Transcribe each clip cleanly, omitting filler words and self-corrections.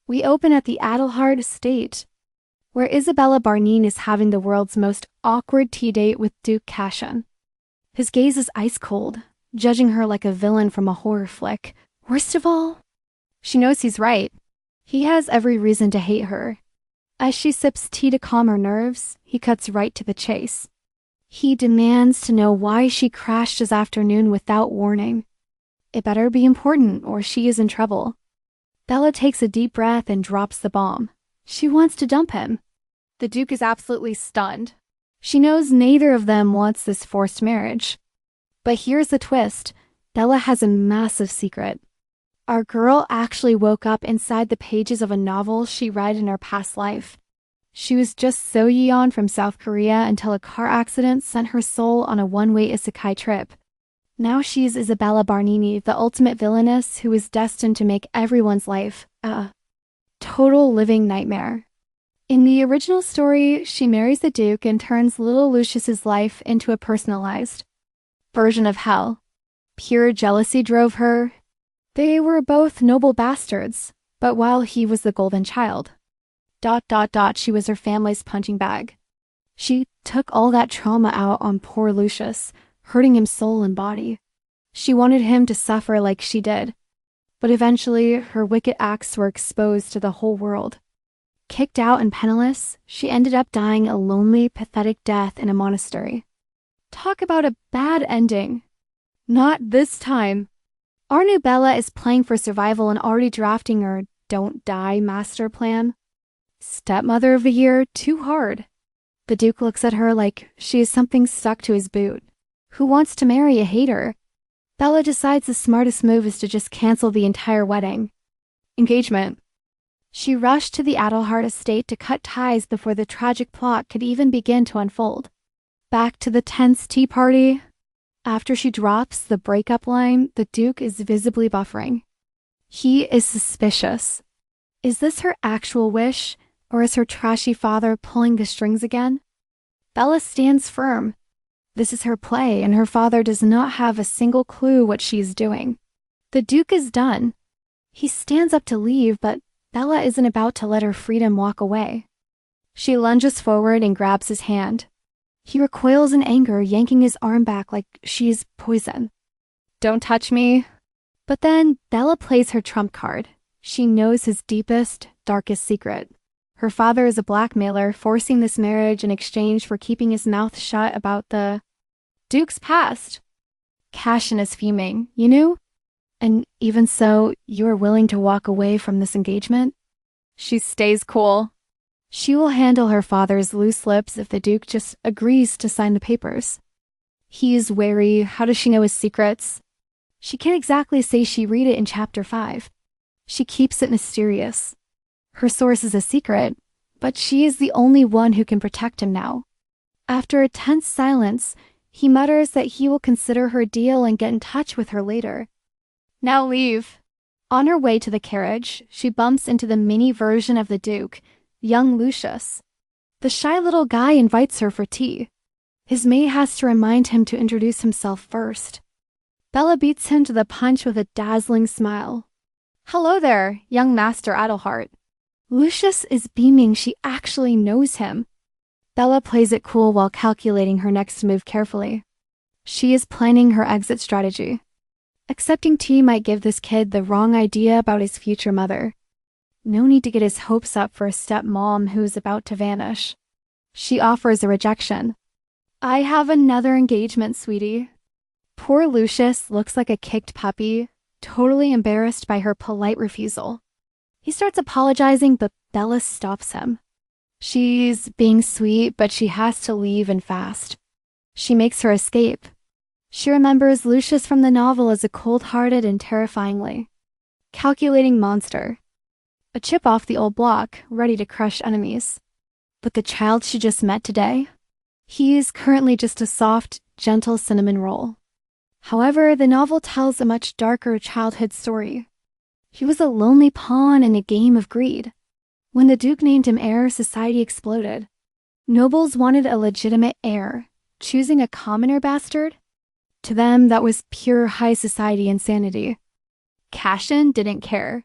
We open at the Adelhart estate, where Isabella Barnine is having the world's most awkward tea date with Duke Cassian. His gaze is ice cold, judging her like a villain from a horror flick. Worst of all, she knows he's right. He has every reason to hate her. As she sips tea to calm her nerves, he cuts right to the chase. He demands to know why she crashed this afternoon without warning. It better be important or she is in trouble. Bella takes a deep breath and drops the bomb. She wants to dump him. The Duke is absolutely stunned. She knows neither of them wants this forced marriage. But here's the twist. Bella has a massive secret. Our girl actually woke up inside the pages of a novel she read in her past life. She was just So Yeon from South Korea until a car accident sent her soul on a one-way isekai trip. Now she's Isabella Barnine, the ultimate villainess who is destined to make everyone's life a total living nightmare. In the original story, she marries the Duke and turns little Lucius's life into a personalized version of hell. Pure jealousy drove her. They were both noble bastards, but while he was the golden child, ... she was her family's punching bag. She took all that trauma out on poor Lucius, hurting him soul and body. She wanted him to suffer like she did. But eventually, her wicked acts were exposed to the whole world. Kicked out and penniless, she ended up dying a lonely, pathetic death in a monastery. Talk about a bad ending. Not this time. Our new Bella is playing for survival and already drafting her don't die master plan. Stepmother of the year, too hard. The Duke looks at her like she is something stuck to his boot. Who wants to marry a hater? Bella decides the smartest move is to just cancel the entire wedding. Engagement. She rushed to the Adelhart estate to cut ties before the tragic plot could even begin to unfold. Back to the tense tea party. After she drops the breakup line, the Duke is visibly buffering. He is suspicious. Is this her actual wish, or is her trashy father pulling the strings again? Bella stands firm. This is her play, and her father does not have a single clue what she is doing. The Duke is done. He stands up to leave, but Bella isn't about to let her freedom walk away. She lunges forward and grabs his hand. He recoils in anger, yanking his arm back like she is poison. Don't touch me. But then Bella plays her trump card. She knows his deepest, darkest secret. Her father is a blackmailer, forcing this marriage in exchange for keeping his mouth shut about the Duke's past. Cassian is fuming, you knew? And even so, you're willing to walk away from this engagement? She stays cool. She will handle her father's loose lips if the Duke just agrees to sign the papers. He is wary. How does she know his secrets? She can't exactly say she read it in chapter 5. She keeps it mysterious. Her source is a secret, but she is the only one who can protect him now. After a tense silence, he mutters that he will consider her deal and get in touch with her later. Now leave. On her way to the carriage, she bumps into the mini version of the Duke, young Lucius. The shy little guy invites her for tea. His mate has to remind him to introduce himself first. Bella beats him to the punch with a dazzling smile. Hello there, young Master Adelhart. Lucius is beaming. She actually knows him. Bella plays it cool while calculating her next move carefully. She is planning her exit strategy. Accepting tea might give this kid the wrong idea about his future mother. No need to get his hopes up for a stepmom who is about to vanish. She offers a rejection. I have another engagement, sweetie. Poor Lucius looks like a kicked puppy, totally embarrassed by her polite refusal. He starts apologizing, but Bella stops him. She's being sweet, but she has to leave and fast. She makes her escape. She remembers Lucius from the novel as a cold-hearted and terrifyingly calculating monster. A chip off the old block, ready to crush enemies. But the child she just met today? He is currently just a soft, gentle cinnamon roll. However, the novel tells a much darker childhood story. He was a lonely pawn in a game of greed. When the Duke named him heir, society exploded. Nobles wanted a legitimate heir. Choosing a commoner bastard? To them, that was pure high society insanity. Cassian didn't care.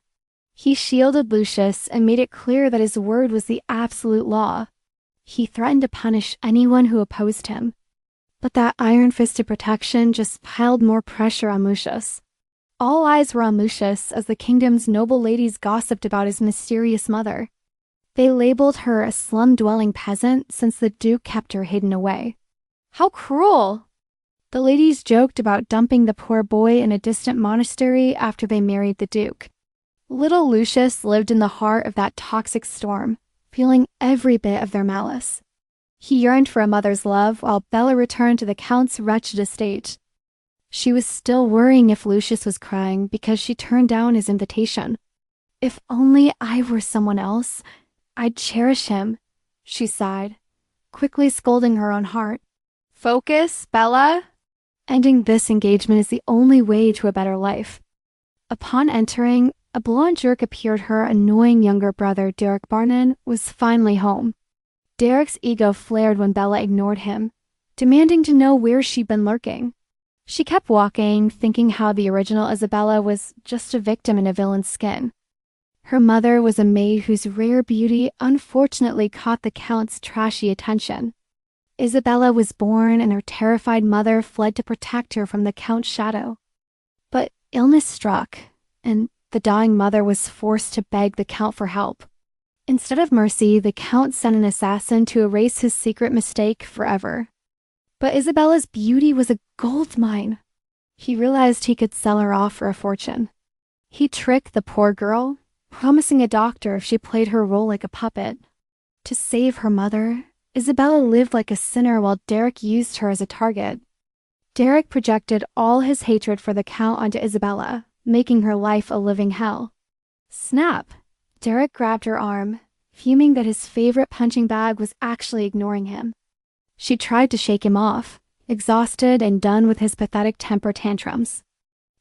He shielded Lucius and made it clear that his word was the absolute law. He threatened to punish anyone who opposed him. But that iron-fisted protection just piled more pressure on Lucius. All eyes were on Lucius as the kingdom's noble ladies gossiped about his mysterious mother. They labeled her a slum-dwelling peasant since the Duke kept her hidden away. How cruel! The ladies joked about dumping the poor boy in a distant monastery after they married the Duke. Little Lucius lived in the heart of that toxic storm, feeling every bit of their malice. He yearned for a mother's love while Bella returned to the Count's wretched estate. She was still worrying if Lucius was crying because she turned down his invitation. If only I were someone else, I'd cherish him, she sighed, quickly scolding her own heart. Focus, Bella. Ending this engagement is the only way to a better life. Upon entering, a blonde jerk appeared. Her annoying younger brother, Duke Barnine, was finally home. Derek's ego flared when Bella ignored him, demanding to know where she'd been lurking. She kept walking, thinking how the original Isabella was just a victim in a villain's skin. Her mother was a maid whose rare beauty unfortunately caught the Count's trashy attention. Isabella was born and her terrified mother fled to protect her from the Count's shadow. But illness struck, and the dying mother was forced to beg the Count for help. Instead of mercy, the Count sent an assassin to erase his secret mistake forever. But Isabella's beauty was a gold mine. He realized he could sell her off for a fortune. He tricked the poor girl, promising a doctor if she played her role like a puppet. To save her mother, Isabella lived like a sinner while Derek used her as a target. Derek projected all his hatred for the Count onto Isabella, making her life a living hell. Snap! Derek grabbed her arm, fuming that his favorite punching bag was actually ignoring him. She tried to shake him off, exhausted and done with his pathetic temper tantrums.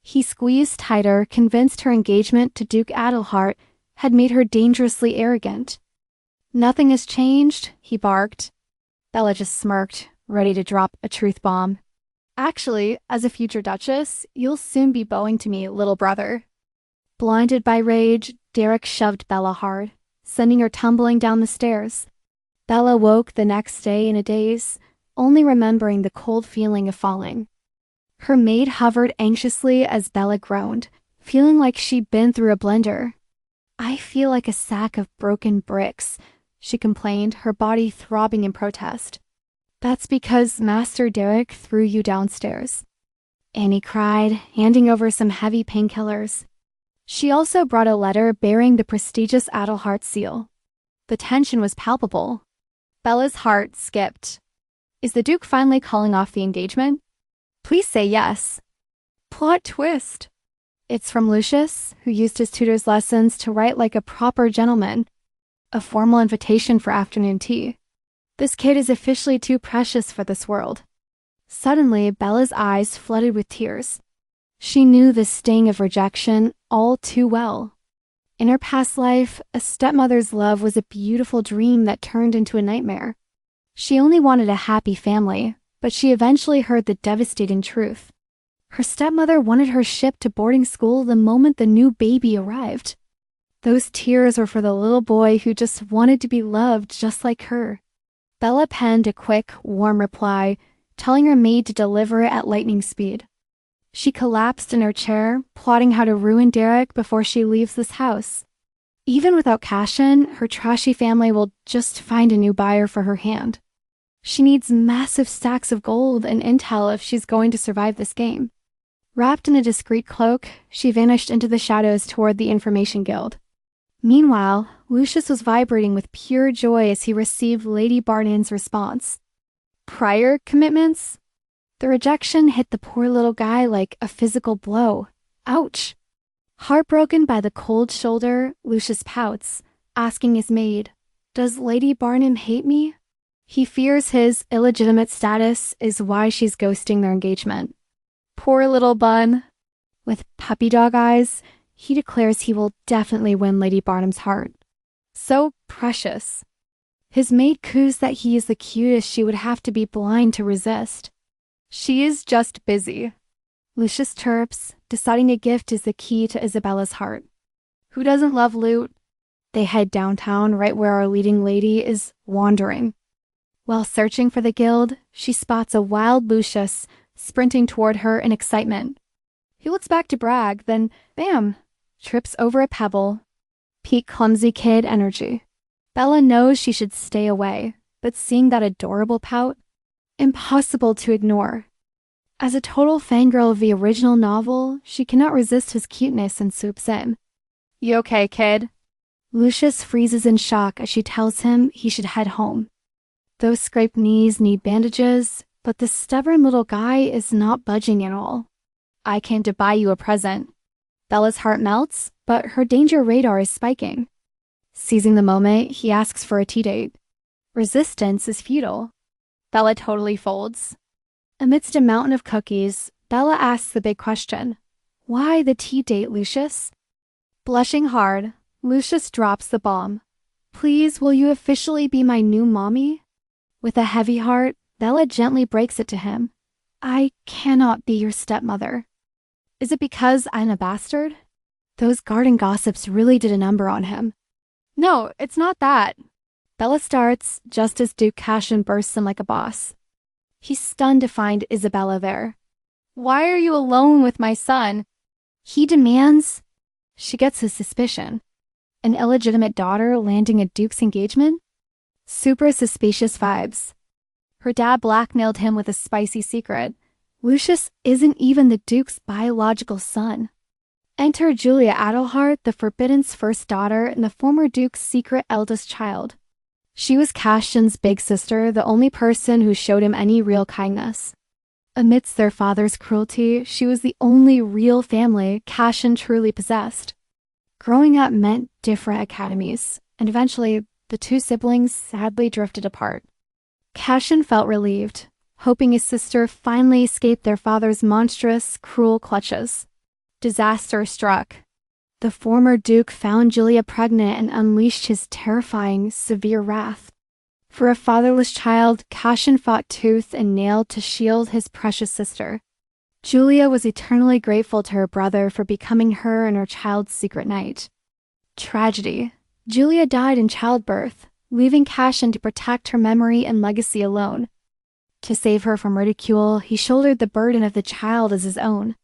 He squeezed tighter, convinced her engagement to Duke Adelhart had made her dangerously arrogant. Nothing has changed, he barked. Bella just smirked, ready to drop a truth bomb. Actually, as a future duchess, you'll soon be bowing to me, little brother. Blinded by rage, Derek shoved Bella hard, sending her tumbling down the stairs. Bella woke the next day in a daze, only remembering the cold feeling of falling. Her maid hovered anxiously as Bella groaned, feeling like she'd been through a blender. I feel like a sack of broken bricks, she complained, her body throbbing in protest. That's because Master Derek threw you downstairs, Annie cried, handing over some heavy painkillers. She also brought a letter bearing the prestigious Adelhart seal. The tension was palpable. Bella's heart skipped. Is the Duke finally calling off the engagement? Please say yes. Plot twist. It's from Lucius, who used his tutor's lessons to write like a proper gentleman. A formal invitation for afternoon tea. This kid is officially too precious for this world. Suddenly, Bella's eyes flooded with tears. She knew the sting of rejection all too well. In her past life, a stepmother's love was a beautiful dream that turned into a nightmare. She only wanted a happy family, but she eventually heard the devastating truth. Her stepmother wanted her shipped to boarding school the moment the new baby arrived. Those tears were for the little boy who just wanted to be loved just like her. Bella penned a quick, warm reply, telling her maid to deliver it at lightning speed. She collapsed in her chair, plotting how to ruin Derek before she leaves this house. Even without Cassian, her trashy family will just find a new buyer for her hand. She needs massive stacks of gold and intel if she's going to survive this game. Wrapped in a discreet cloak, she vanished into the shadows toward the Information Guild. Meanwhile, Lucius was vibrating with pure joy as he received Lady Barnine's response. Prior commitments? The rejection hit the poor little guy like a physical blow. Ouch! Heartbroken by the cold shoulder, Lucius pouts, asking his maid, "Does Lady Barnine hate me?" He fears his illegitimate status is why she's ghosting their engagement. Poor little bun. With puppy dog eyes, he declares he will definitely win Lady Barnine's heart. So precious. His maid coos that he is the cutest she would have to be blind to resist. She is just busy. Lucius chirps, deciding a gift is the key to Isabella's heart. Who doesn't love loot? They head downtown right where our leading lady is wandering. While searching for the guild, she spots a wild Lucius sprinting toward her in excitement. He looks back to brag, then, bam, trips over a pebble. Peak clumsy kid energy. Bella knows she should stay away, but seeing that adorable pout, impossible to ignore. As a total fangirl of the original novel, she cannot resist his cuteness and swoops in. You okay, kid? Lucius freezes in shock as she tells him he should head home. Those scraped knees need bandages, but the stubborn little guy is not budging at all. I came to buy you a present. Bella's heart melts, but her danger radar is spiking. Seizing the moment, he asks for a tea date. Resistance is futile. Bella totally folds. Amidst a mountain of cookies, Bella asks the big question. Why the tea date, Lucius? Blushing hard, Lucius drops the bomb. Please, will you officially be my new mommy? With a heavy heart, Bella gently breaks it to him. I cannot be your stepmother. Is it because I'm a bastard? Those garden gossips really did a number on him. No, it's not that. Bella starts just as Duke Cassian bursts in like a boss. He's stunned to find Isabella there. Why are you alone with my son? He demands. She gets his suspicion. An illegitimate daughter landing a Duke's engagement? Super suspicious vibes. Her dad blackmailed him with a spicy secret. Lucius isn't even the Duke's biological son. Enter Julia Adelhart, the Forbidden's first daughter and the former Duke's secret eldest child. She was Cassian's big sister, the only person who showed him any real kindness. Amidst their father's cruelty, she was the only real family Cassian truly possessed. Growing up meant different academies, and eventually, the two siblings sadly drifted apart. Cassian felt relieved, hoping his sister finally escaped their father's monstrous, cruel clutches. Disaster struck. The former Duke found Julia pregnant and unleashed his terrifying, severe wrath. For a fatherless child, Cassian fought tooth and nail to shield his precious sister. Julia was eternally grateful to her brother for becoming her and her child's secret knight. Tragedy. Julia died in childbirth, leaving Cassian to protect her memory and legacy alone. To save her from ridicule, he shouldered the burden of the child as his own.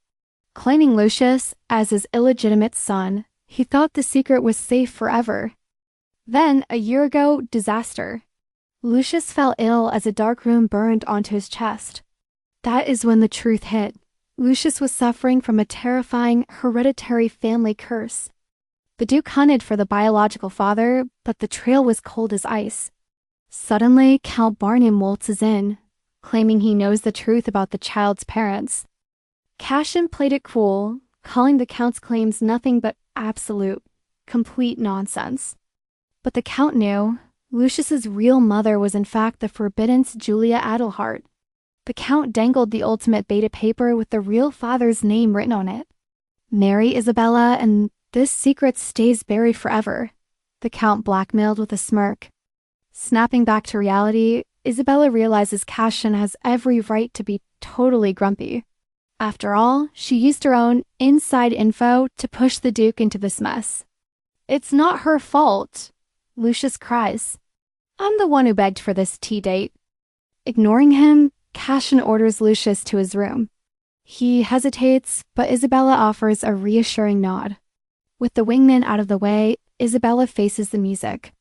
Claiming Lucius as his illegitimate son, he thought the secret was safe forever. Then, a year ago, disaster. Lucius fell ill as a dark room burned onto his chest. That is when the truth hit. Lucius was suffering from a terrifying, hereditary family curse. The Duke hunted for the biological father, but the trail was cold as ice. Suddenly, Count Barnine waltzes in, claiming he knows the truth about the child's parents. Cassian played it cool, calling the Count's claims nothing but absolute, complete nonsense. But the Count knew Lucius's real mother was in fact the Forbidden's Julia Adelhart. The Count dangled the ultimate beta paper with the real father's name written on it. Marry Isabella and this secret stays buried forever, the Count blackmailed with a smirk. Snapping back to reality, Isabella realizes Cassian has every right to be totally grumpy. After all, she used her own inside info to push the Duke into this mess. It's not her fault, Lucius cries. I'm the one who begged for this tea date. Ignoring him, Cassian orders Lucius to his room. He hesitates, but Isabella offers a reassuring nod. With the wingman out of the way, Isabella faces the music.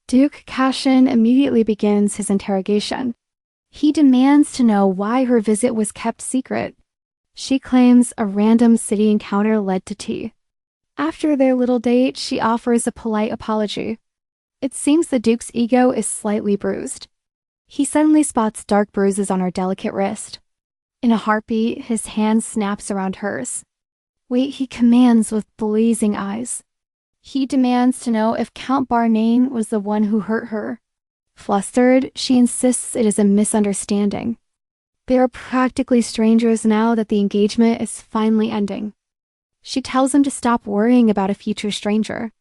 Duke Cassian immediately begins his interrogation. He demands to know why her visit was kept secret. She claims a random city encounter led to tea. After their little date, she offers a polite apology. It seems the Duke's ego is slightly bruised. He suddenly spots dark bruises on her delicate wrist. In a heartbeat, his hand snaps around hers. Wait, he commands with blazing eyes. He demands to know if Count Barnine was the one who hurt her. Flustered, she insists it is a misunderstanding. They are practically strangers now that the engagement is finally ending. She tells him to stop worrying about a future stranger.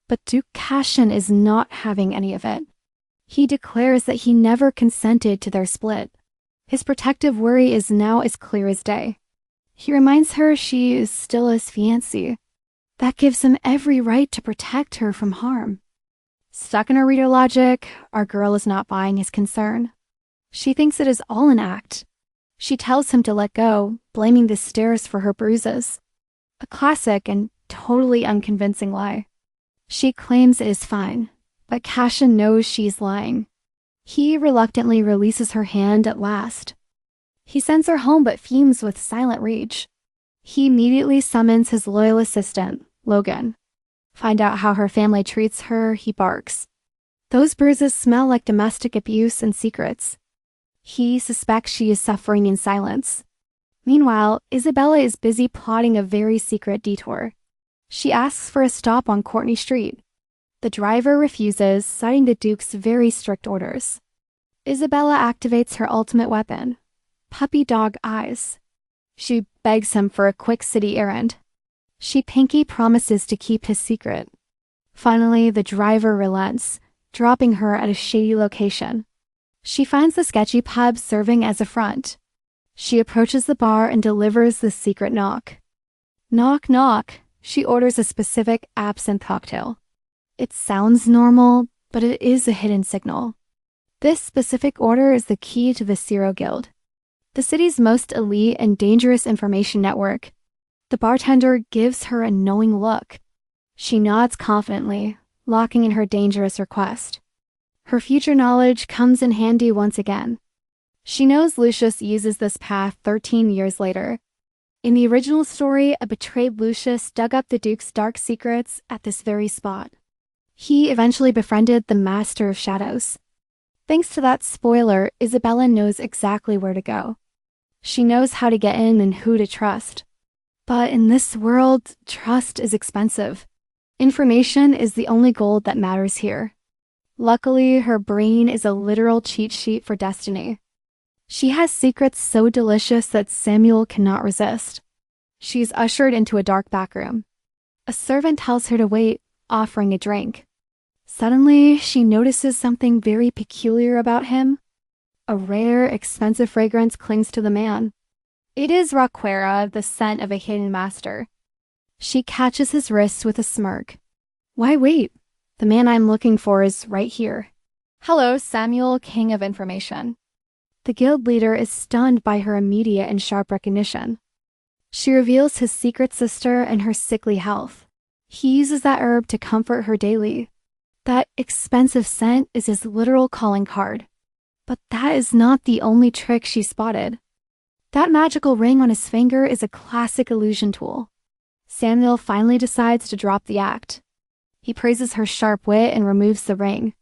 But Duke Cassian is not having any of it. He declares that he never consented to their split. His protective worry is now as clear as day. He reminds her she is still his fiancée. That gives him every right to protect her from harm. Stuck in her reader logic, our girl is not buying his concern. She thinks it is all an act. She tells him to let go, blaming the stairs for her bruises. A classic and totally unconvincing lie. She claims it is fine, but Cassian knows she's lying. He reluctantly releases her hand at last. He sends her home but fumes with silent rage. He immediately summons his loyal assistant, Logan. Find out how her family treats her, he barks. Those bruises smell like domestic abuse and secrets. He suspects she is suffering in silence. Meanwhile, Isabella is busy plotting a very secret detour. She asks for a stop on Courtney Street. The driver refuses, citing the Duke's very strict orders. Isabella activates her ultimate weapon, puppy dog eyes. She begs him for a quick city errand. She pinky promises to keep his secret. Finally, the driver relents, dropping her at a shady location. She finds the sketchy pub serving as a front. She approaches the bar and delivers the secret knock. Knock, knock. She orders a specific absinthe cocktail. It sounds normal, but it is a hidden signal. This specific order is the key to the Zero Guild, the city's most elite and dangerous information network. The bartender gives her a knowing look. She nods confidently, locking in her dangerous request. Her future knowledge comes in handy once again. She knows Lucius uses this path 13 years later. In the original story, a betrayed Lucius dug up the Duke's dark secrets at this very spot. He eventually befriended the Master of Shadows. Thanks to that spoiler, Isabella knows exactly where to go. She knows how to get in and who to trust. But in this world, trust is expensive. Information is the only gold that matters here. Luckily, her brain is a literal cheat sheet for destiny. She has secrets so delicious that Samuel cannot resist. She's ushered into a dark back room. A servant tells her to wait, offering a drink. Suddenly, she notices something very peculiar about him. A rare, expensive fragrance clings to the man. It is Raquera, the scent of a hidden master. She catches his wrist with a smirk. Why wait? The man I'm looking for is right here. Hello, Samuel, King of Information. The guild leader is stunned by her immediate and sharp recognition. She reveals his secret sister and her sickly health. He uses that herb to comfort her daily. That expensive scent is his literal calling card. But that is not the only trick she spotted. That magical ring on his finger is a classic illusion tool. Samuel finally decides to drop the act. He praises her sharp wit and removes the ring.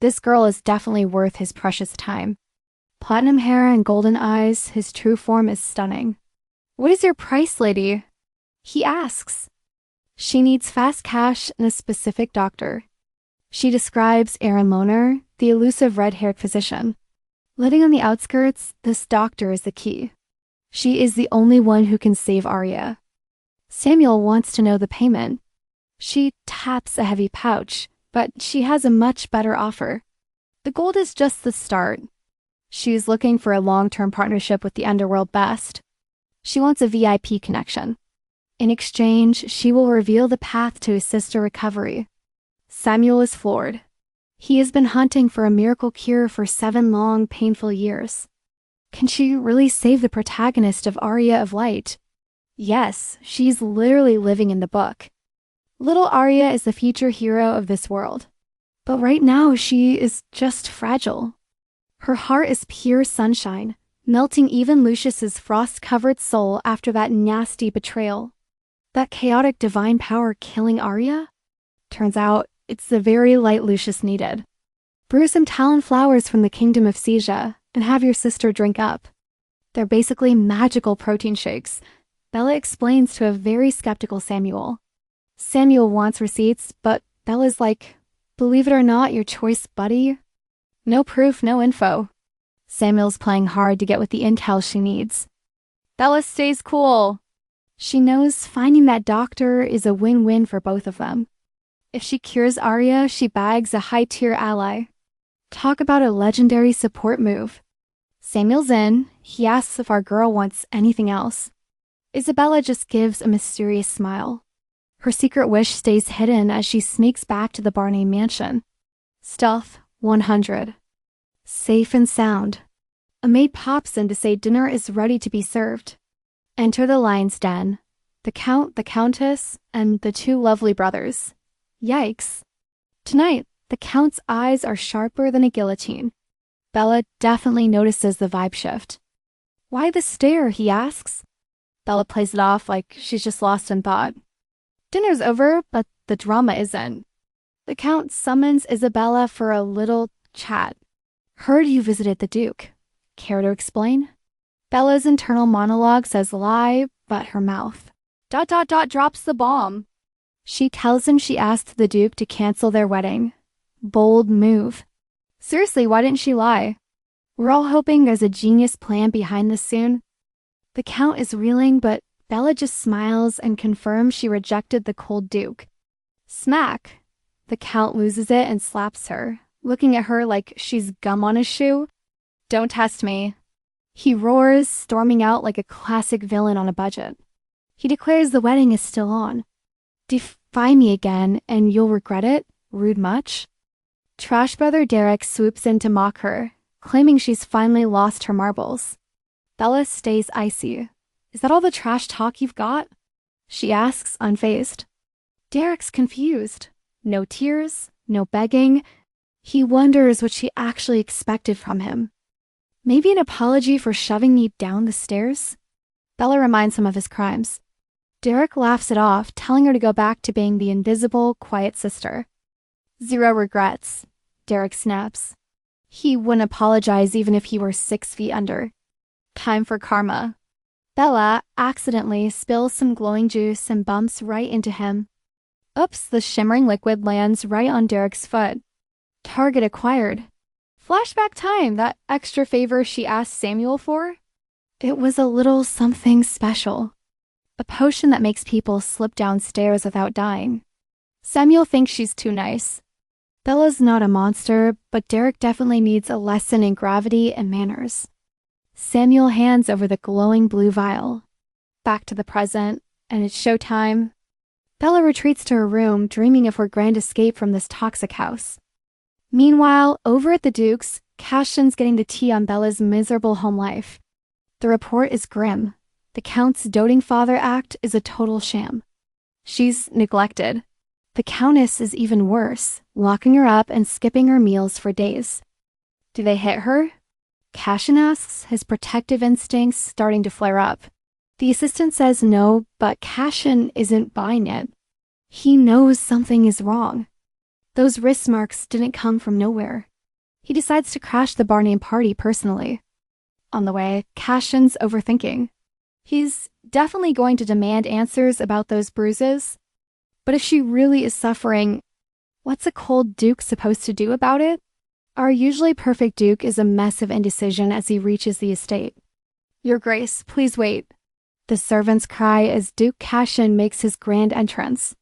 This girl is definitely worth his precious time. Platinum hair and golden eyes, his true form is stunning. What is your price, lady? He asks. She needs fast cash and a specific doctor. She describes Aaron Lohner, the elusive red-haired physician. Living on the outskirts, this doctor is the key. She is the only one who can save Arya. Samuel wants to know the payment. She taps a heavy pouch, but she has a much better offer. The gold is just the start. She is looking for a long-term partnership with the Underworld Best. She wants a VIP connection. In exchange, she will reveal the path to assist her recovery. Samuel is floored. He has been hunting for a miracle cure for 7 long, painful years. Can she really save the protagonist of Arya of Light? Yes, she's literally living in the book. Little Arya is the future hero of this world. But right now, she is just fragile. Her heart is pure sunshine, melting even Lucius's frost-covered soul after that nasty betrayal. That chaotic divine power killing Arya? Turns out, it's the very light Lucius needed. Brew some talon flowers from the kingdom of Seja and have your sister drink up. They're basically magical protein shakes, Bella explains to a very skeptical Samuel. Samuel wants receipts, but Bella's like, believe it or not, your choice, buddy. No proof, no info. Samuel's playing hard to get with the intel she needs. Bella stays cool. She knows finding that doctor is a win-win for both of them. If she cures Arya, she bags a high-tier ally. Talk about a legendary support move. Samuel's in. He asks if our girl wants anything else. Isabella just gives a mysterious smile. Her secret wish stays hidden as she sneaks back to the Barnine mansion. Stealth 100. Safe and sound. A maid pops in to say dinner is ready to be served. Enter the lion's den. The count, the countess, and the two lovely brothers. Yikes. Tonight, the count's eyes are sharper than a guillotine. Bella definitely notices the vibe shift. Why the stare, he asks. Bella plays it off like she's just lost in thought. Dinner's over, but the drama isn't. The count summons Isabella for a little chat. Heard you visited the Duke. Care to explain? Bella's internal monologue says lie, but her mouth. ... drops the bomb. She tells him she asked the Duke to cancel their wedding. Bold move. Seriously, why didn't she lie? We're all hoping there's a genius plan behind this soon. The count is reeling, but Bella just smiles and confirms she rejected the cold Duke. Smack. The count loses it and slaps her, looking at her like she's gum on a shoe. Don't test me. He roars, storming out like a classic villain on a budget. He declares the wedding is still on. Defy me again, and you'll regret it. Rude much? Trash brother Derek swoops in to mock her, claiming she's finally lost her marbles. Bella stays icy. Is that all the trash talk you've got? She asks, unfazed. Derek's confused. No tears, no begging. He wonders what she actually expected from him. Maybe an apology for shoving me down the stairs? Bella reminds him of his crimes. Derek laughs it off, telling her to go back to being the invisible, quiet sister. Zero regrets, Derek snaps. He wouldn't apologize even if he were 6 feet under. Time for karma. Bella accidentally spills some glowing juice and bumps right into him. Oops, the shimmering liquid lands right on Derek's foot. Target acquired. Flashback time, that extra favor she asked Samuel for? It was a little something special. A potion that makes people slip downstairs without dying. Samuel thinks she's too nice. Bella's not a monster, but Derek definitely needs a lesson in gravity and manners. Samuel hands over the glowing blue vial. Back to the present, and it's showtime. Bella retreats to her room, dreaming of her grand escape from this toxic house. Meanwhile, over at the Duke's, Cassian's getting the tea on Bella's miserable home life. The report is grim. The Count's doting father act is a total sham. She's neglected. The Countess is even worse, locking her up and skipping her meals for days. Do they hit her? Cassian asks, his protective instincts starting to flare up. The assistant says no, but Cassian isn't buying it. He knows something is wrong. Those wrist marks didn't come from nowhere. He decides to crash the Barnine party personally. On the way, Cassian's overthinking. He's definitely going to demand answers about those bruises. But if she really is suffering, what's a cold Duke supposed to do about it? Our usually perfect Duke is a mess of indecision as he reaches the estate. Your Grace, please wait. The servants cry as Duke Cassian makes his grand entrance.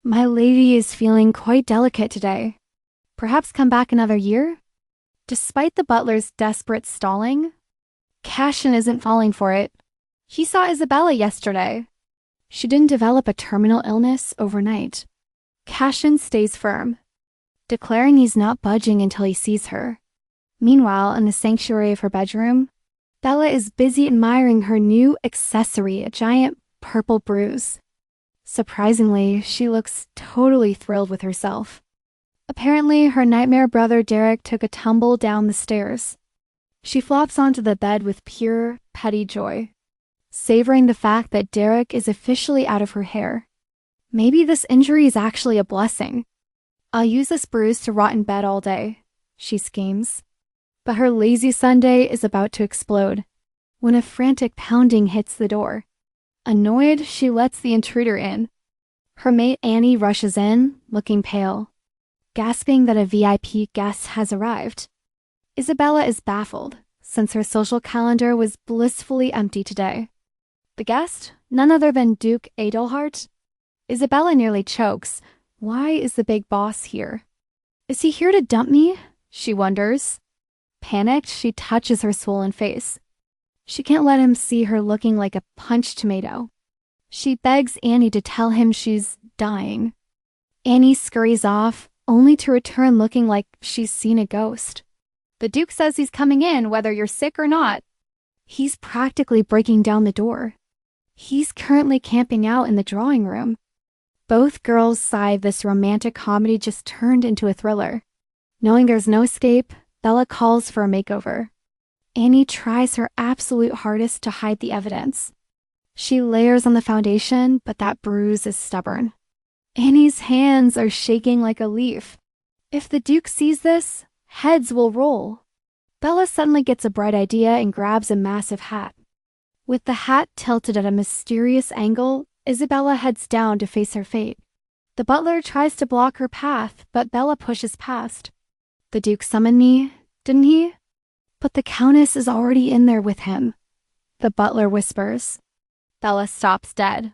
My lady is feeling quite delicate today. Perhaps come back another year? Despite the butler's desperate stalling, Cassian isn't falling for it. He saw Isabella yesterday. She didn't develop a terminal illness overnight. Cassian stays firm, declaring he's not budging until he sees her. Meanwhile, in the sanctuary of her bedroom, Bella is busy admiring her new accessory, a giant purple bruise. Surprisingly, she looks totally thrilled with herself. Apparently, her nightmare brother Derek took a tumble down the stairs. She flops onto the bed with pure, petty joy, savoring the fact that Derek is officially out of her hair. Maybe this injury is actually a blessing. I'll use this bruise to rot in bed all day, she schemes. But her lazy Sunday is about to explode when a frantic pounding hits the door. Annoyed, she lets the intruder in. Her mate Annie rushes in, looking pale, gasping that a VIP guest has arrived. Isabella is baffled, since her social calendar was blissfully empty today. The guest? None other than Duke Adelhart? Isabella nearly chokes. Why is the big boss here? Is he here to dump me? She wonders. Panicked, she touches her swollen face. She can't let him see her looking like a punched tomato. She begs Annie to tell him she's dying. Annie scurries off, only to return looking like she's seen a ghost. "The Duke says he's coming in, whether you're sick or not." He's practically breaking down the door. He's currently camping out in the drawing room. Both girls sigh. This romantic comedy just turned into a thriller. Knowing there's no escape, Bella calls for a makeover. Annie tries her absolute hardest to hide the evidence. She layers on the foundation, but that bruise is stubborn. Annie's hands are shaking like a leaf. If the Duke sees this, heads will roll. Bella suddenly gets a bright idea and grabs a massive hat. With the hat tilted at a mysterious angle, Isabella heads down to face her fate. The butler tries to block her path, but Bella pushes past. "The Duke summoned me, didn't he?" "But the Countess is already in there with him," the butler whispers. Bella stops dead.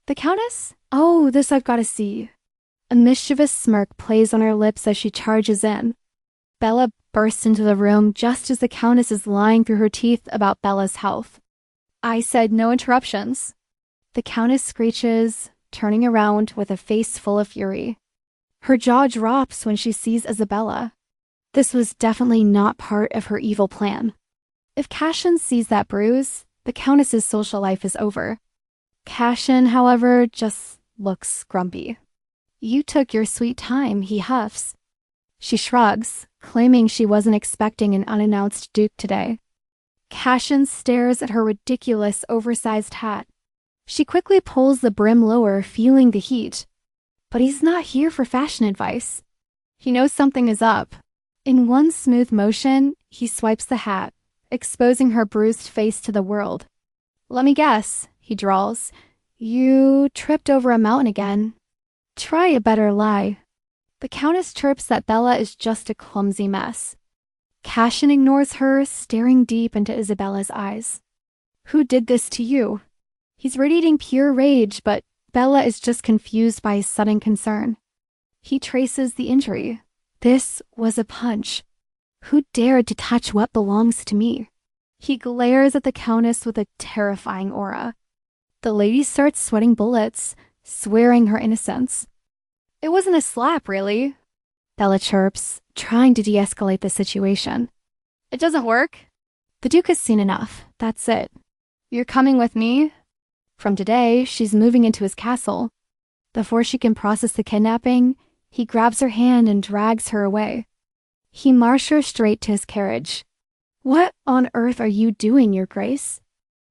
"The Countess? Oh, this I've got to see." A mischievous smirk plays on her lips as she charges in. Bella bursts into the room just as the Countess is lying through her teeth about Bella's health. "I said no interruptions." The Countess screeches, turning around with a face full of fury. Her jaw drops when she sees Isabella. This was definitely not part of her evil plan. If Cassian sees that bruise, the Countess's social life is over. Cassian, however, just looks grumpy. "You took your sweet time," he huffs. She shrugs, claiming she wasn't expecting an unannounced Duke today. Cassian stares at her ridiculous, oversized hat. She quickly pulls the brim lower, feeling the heat. But he's not here for fashion advice. He knows something is up. In one smooth motion, he swipes the hat, exposing her bruised face to the world. "Let me guess," he drawls. "You tripped over a mountain again. Try a better lie." The Countess chirps that Bella is just a clumsy mess. Cassian ignores her, staring deep into Isabella's eyes. "Who did this to you?" He's radiating pure rage, but Bella is just confused by his sudden concern. He traces the injury. "This was a punch. Who dared to touch what belongs to me?" He glares at the Countess with a terrifying aura. The lady starts sweating bullets, swearing her innocence. "It wasn't a slap, really," Bella chirps, trying to de-escalate the situation. "It doesn't work. The Duke has seen enough. That's it. You're coming with me." From today, she's moving into his castle. Before she can process the kidnapping, he grabs her hand and drags her away. He marches her straight to his carriage. "What on earth are you doing, Your Grace?"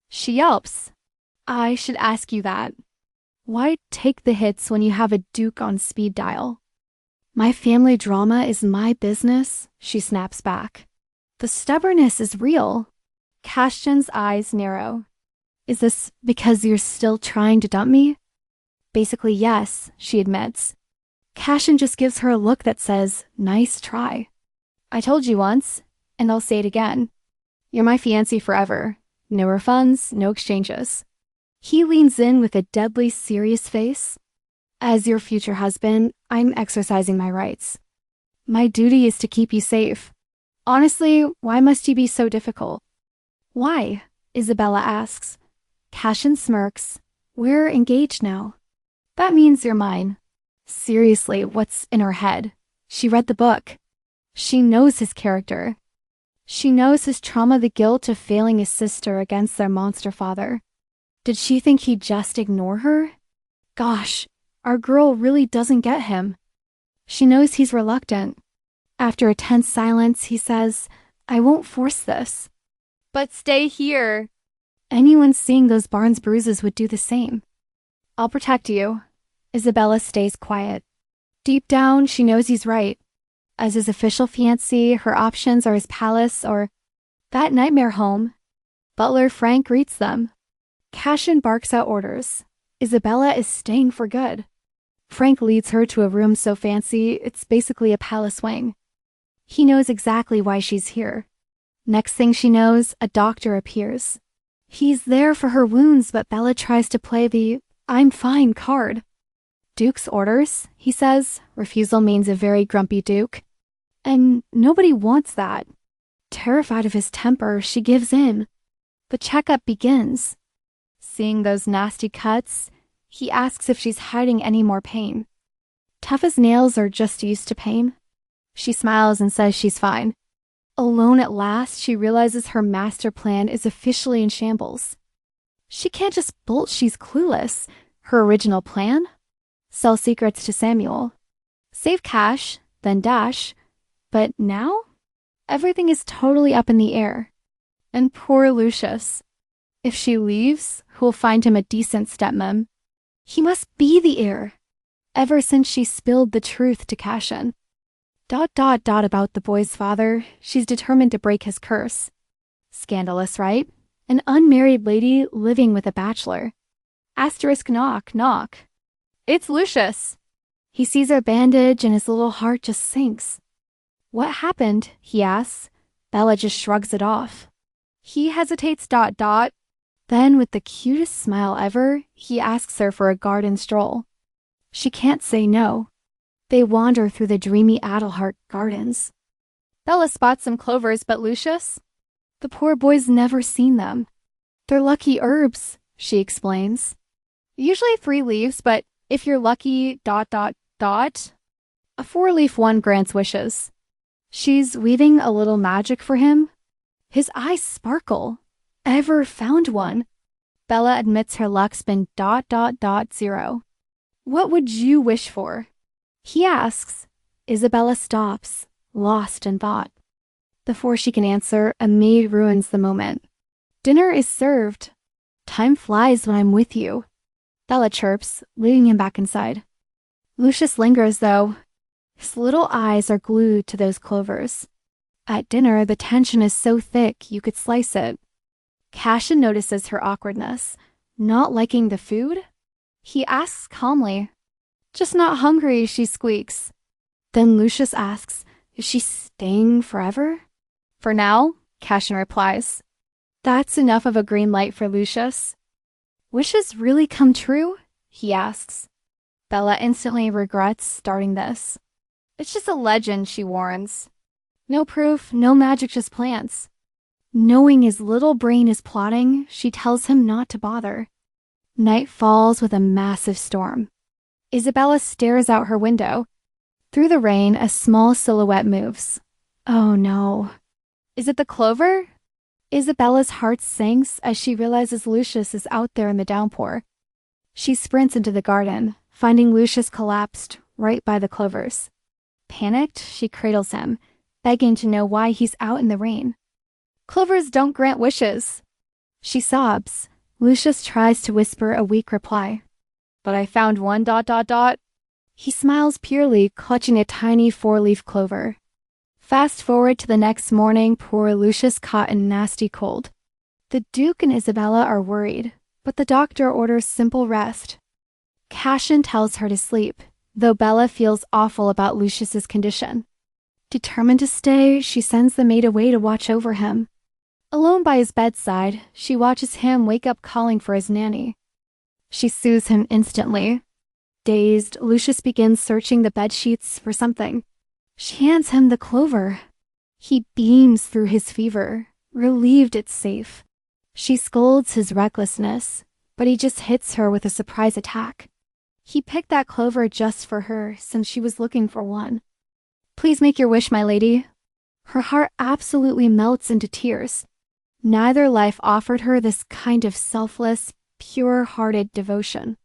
She yelps. "I should ask you that. Why take the hits when you have a Duke on speed dial?" "My family drama is my business," she snaps back. The stubbornness is real. Cassian's eyes narrow. "Is this because you're still trying to dump me?" "Basically, yes," she admits. Cassian just gives her a look that says, "Nice try." "I told you once, and I'll say it again. You're my fiancé forever. No refunds, no exchanges." He leans in with a deadly serious face. "As your future husband, I'm exercising my rights. My duty is to keep you safe. Honestly, why must you be so difficult?" "Why?" Isabella asks. Cassian smirks. "We're engaged now." "That means you're mine." Seriously, what's in her head? She read the book. She knows his character. She knows his trauma, the guilt of failing his sister against their monster father. Did she think he'd just ignore her? Gosh, our girl really doesn't get him. She knows he's reluctant. After a tense silence, he says, "I won't force this." "But stay here." Anyone seeing those Barnes bruises would do the same. "I'll protect you." Isabella stays quiet. Deep down, she knows he's right. As his official fiancée, her options are his palace or that nightmare home. Butler Frank greets them. Cassian barks out orders. Isabella is staying for good. Frank leads her to a room so fancy, it's basically a palace wing. He knows exactly why she's here. Next thing she knows, a doctor appears. He's there for her wounds, but Bella tries to play the "I'm fine" card. "Duke's orders," he says. Refusal means a very grumpy Duke. And nobody wants that. Terrified of his temper, she gives in. The checkup begins. Seeing those nasty cuts, He asks if she's hiding any more pain. Tough as nails or just used to pain? She smiles and says she's fine. Alone at last, she realizes her master plan is officially in shambles. She can't just bolt she's clueless. Her original plan? Sell secrets to Samuel. Save cash, then dash. But now? Everything is totally up in the air. And poor Lucius. If she leaves, who'll find him a decent stepmom? He must be the heir. Ever since she spilled the truth to Cassian. ... about the boy's father, she's determined to break his curse. Scandalous, right? An unmarried lady living with a bachelor. Asterisk knock, knock. It's Lucius. He sees her bandage and his little heart just sinks. What happened? He asks. Bella just shrugs it off. He hesitates ... Then, with the cutest smile ever, he asks her for a garden stroll. She can't say no. They wander through the dreamy Adelhart gardens. Bella spots some clovers, but Lucius? The poor boy's never seen them. They're lucky herbs, she explains. Usually 3 leaves, but if you're lucky ... A 4-leaf one grants wishes. She's weaving a little magic for him. His eyes sparkle. Ever found one? Bella admits her luck's been ... 0. What would you wish for? He asks. Isabella stops, lost in thought. Before she can answer, a maid ruins the moment. Dinner is served. Time flies when I'm with you. Bella chirps, leading him back inside. Lucius lingers, though. His little eyes are glued to those clovers. At dinner, the tension is so thick you could slice it. Cassian notices her awkwardness. Not liking the food? He asks calmly. Just not hungry, she squeaks. Then Lucius asks, is she staying forever? For now, Cassian replies. That's enough of a green light for Lucius. Wishes really come true? He asks. Bella instantly regrets starting this. It's just a legend, she warns. No proof, no magic, just plants. Knowing his little brain is plotting, she tells him not to bother. Night falls with a massive storm. Isabella stares out her window. Through the rain, a small silhouette moves. Oh no. Is it the clover? Isabella's heart sinks as she realizes Lucius is out there in the downpour. She sprints into the garden, finding Lucius collapsed right by the clovers. Panicked, she cradles him, begging to know why he's out in the rain. Clovers don't grant wishes. She sobs. Lucius tries to whisper a weak reply. But I found one ... He smiles purely, clutching a tiny 4-leaf clover. Fast forward to the next morning, poor Lucius caught a nasty cold. The Duke and Isabella are worried, but the doctor orders simple rest. Cassian tells her to sleep, though Bella feels awful about Lucius's condition. Determined to stay, she sends the maid away to watch over him. Alone by his bedside, she watches him wake up calling for his nanny. She soothes him instantly. Dazed, Lucius begins searching the bedsheets for something. She hands him the clover. He beams through his fever, relieved it's safe. She scolds his recklessness, but he just hits her with a surprise attack. He picked that clover just for her, since she was looking for one. Please make your wish, my lady. Her heart absolutely melts into tears. Neither life offered her this kind of selfless, pure-hearted devotion.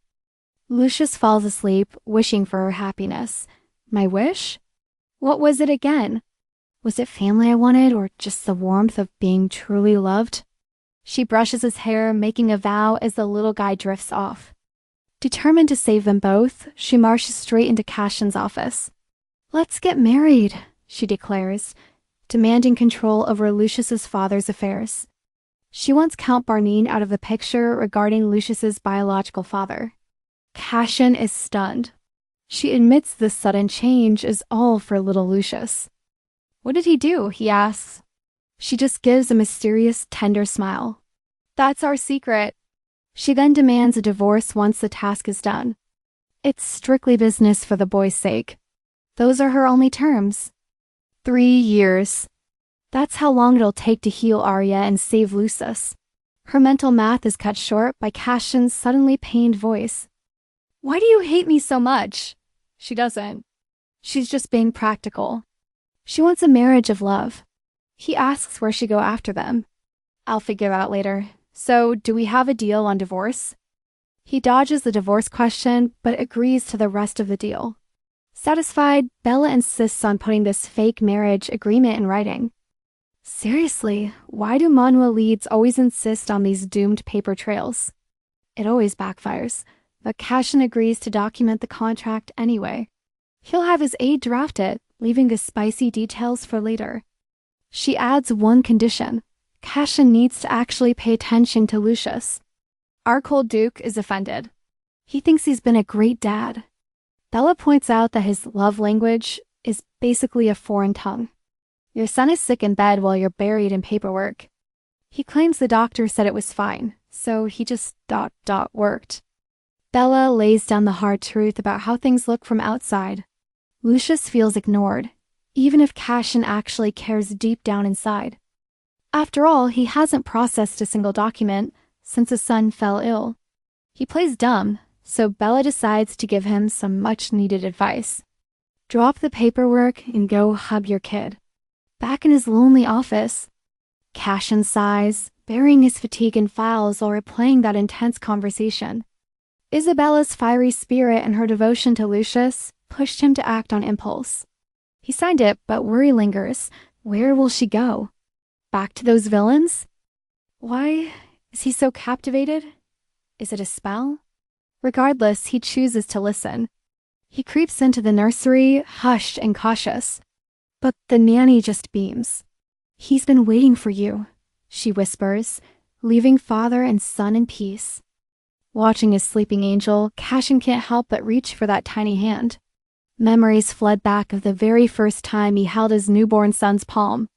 Lucius falls asleep, wishing for her happiness. My wish? What was it again? Was it family I wanted, or just the warmth of being truly loved? She brushes his hair, making a vow as the little guy drifts off. Determined to save them both, she marches straight into Cassian's office. Let's get married, she declares, demanding control over Lucius's father's affairs. She wants Count Barnine out of the picture regarding Lucius's biological father. Cassian is stunned. She admits this sudden change is all for little Lucius. What did he do? He asks. She just gives a mysterious, tender smile. That's our secret. She then demands a divorce once the task is done. It's strictly business for the boy's sake. Those are her only terms. 3 years. That's how long it'll take to heal Arya and save Lucius. Her mental math is cut short by Cassian's suddenly pained voice. Why do you hate me so much? She doesn't. She's just being practical. She wants a marriage of love. He asks where she go after them. I'll figure it out later. So, do we have a deal on divorce? He dodges the divorce question, but agrees to the rest of the deal. Satisfied, Bella insists on putting this fake marriage agreement in writing. Seriously, why do Manhwa leads always insist on these doomed paper trails? It always backfires, but Cassian agrees to document the contract anyway. He'll have his aide draft it, leaving the spicy details for later. She adds one condition. Cassian needs to actually pay attention to Lucius. Our cold Duke is offended. He thinks he's been a great dad. Bella points out that his love language is basically a foreign tongue. Your son is sick in bed while you're buried in paperwork. He claims the doctor said it was fine, so he just worked. Bella lays down the hard truth about how things look from outside. Lucius feels ignored, even if Cassian actually cares deep down inside. After all, he hasn't processed a single document since his son fell ill. He plays dumb, so Bella decides to give him some much-needed advice. Drop the paperwork and go hug your kid. Back in his lonely office, Cassian sighs, burying his fatigue in files while replaying that intense conversation. Isabella's fiery spirit and her devotion to Lucius pushed him to act on impulse. He signed it, but worry lingers. Where will she go? Back to those villains? Why is he so captivated? Is it a spell? Regardless, he chooses to listen. He creeps into the nursery, hushed and cautious. But the nanny just beams. He's been waiting for you, she whispers, leaving father and son in peace. Watching his sleeping angel, Cassian can't help but reach for that tiny hand. Memories flood back of the very first time he held his newborn son's palm.